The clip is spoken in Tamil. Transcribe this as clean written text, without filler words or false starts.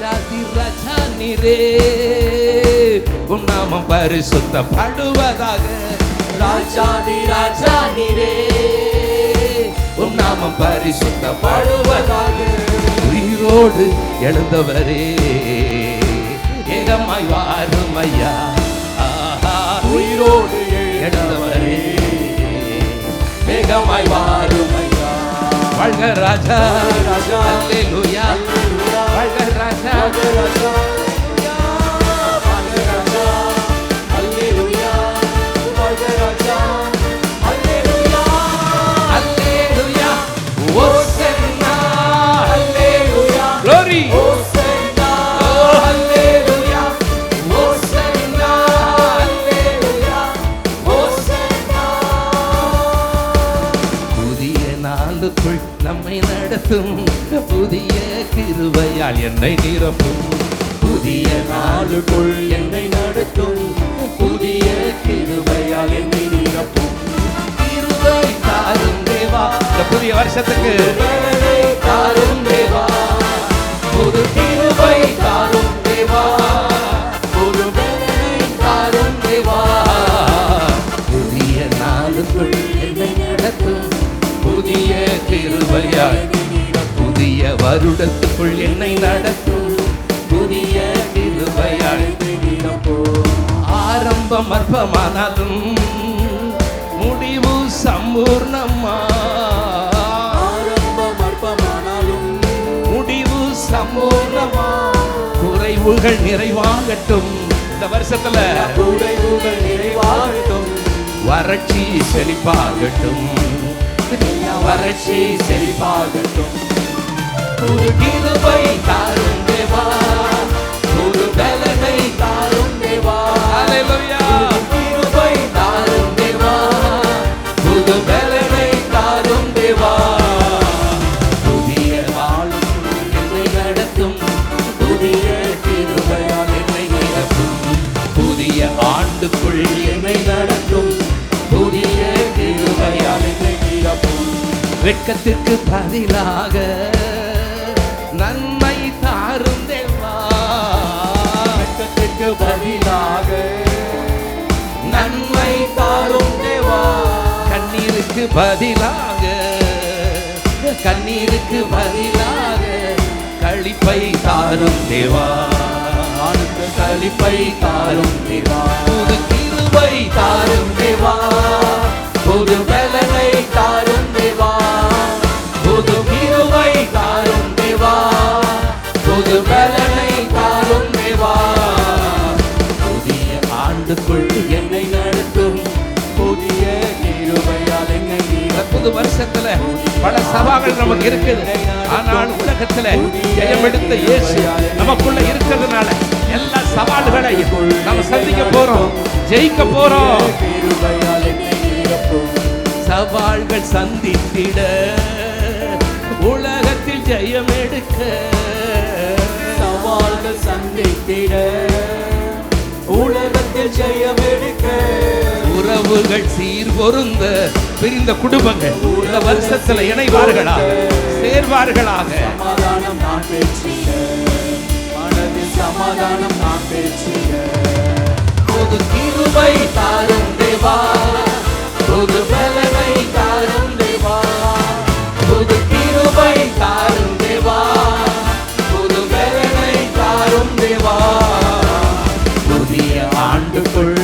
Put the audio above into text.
ராஜாதி ராஜா நீரே, உம் நாமம் பரிசுத்தப்படுவதாக. ராஜாதி ராஜா நீரே, உம் நாமம் பரிசுத்தப்படுவதாக. உயிரோடு எழுந்தவரே ஏகமாய் வாரும் ஐயா. உயிரோடு எழுந்தவரே ஏகமாய் வாரும் ஐயா. வாழ்க ராஜா, அல்லேலூயா. வாழ்க ராஜா, glory. Hosanna, oh hallelujah. Hosanna, hallelujah. Hosanna. புதிய நாளுக்குள் நம்மை நடத்தும் புதிய கிருபையால் என்னை நிரப்பும். புதிய நாளுக்குள் என்னை நடத்தும் புதிய கிருபையால் என்னை நிரப்பும். கிருபை தாரும் தேவா, இந்த புதிய வருஷத்துக்கு தாரும் தேவா. ஒரு கிருபை தாரும் தேவா, ஒரு வேலை தாரும் தேவா. புதிய நாளுக்குள் என்னை நடத்தும் புதிய கிருபையால், புதிய வருடத்துக்குள் என்னை நடத்தும் புதிய கிருபையால். ஆரம்பம் அற்பமானாலும் முடிவு சம்பூர்ணமா. சம்பூர்ணமா. குறைவுகள் நிறைவாகட்டும் இந்த வருஷத்துல, குறைவுகள் நிறைவாகட்டும். வறட்சி செழிப்பாகட்டும், வறட்சி செழிப்பாகட்டும். ஒரு கிருபை தாரும் தேவா, ஒரு பலனை தாரும் தேவா. ஹல்லேலூயா. கிருபை தாரும் தேவா, ஒரு பலனை தாரும் தேவா. ஆண்டுக்குள் என்னை நடத்தும் புதிய கிருபையால் என்னை நிரப்பும். வெட்கத்திற்கு பதிலாக நன்மை தாரும் தேவா. வெட்கத்திற்கு பதிலாக நன்மை தாரும் தேவா. கண்ணீருக்கு பதிலாக, கண்ணீருக்கு பதிலாக களிப்பை தாரும் தேவா. களிப்பை தாரும் தேவா. புது கிருபை தாரும் தேவா, புது பலனை தாரும் தேவா. புது கிருபை தாரும் தேவா, புது பலனை தாரும் தேவா. புதிய ஆண்டுக்குள் என்னை நடத்தும் புதிய கிருபையால் என்னை. புது வருஷத்துல பல சவால்கள் நமக்கு இருக்குது. ஆனால் உலகத்துல ஜெயம் எடுத்த இயேசு நமக்குள்ள இருக்கிறதுனால எல்லா சவால்களையும் நம்ம சந்திக்க போறோம், ஜெயிக்க போறோம். சவால்கள் சந்தித்திட உலகத்தில் ஜெயம் எடுக்க. சவால்கள் சந்தித்திட உலகத்தில் ஜெயம் எடுக்க. உறவுகள் சீர்பொருந்த பிரிந்த குடும்பங்கள் இந்த வருஷத்துல இணைவார்களாக, சேர்வார்களாக. சமாதானம் நான் பெற்றிட, மனதில் சமாதானம் நான் பெற்றிட. புது கிருபை தாரும் தேவா, புது பலனை தாரும் தேவா. புது கிருபை தாரும் தேவா, புது பலனை தாரும் தேவா. புதிய ஆண்டுக்குள்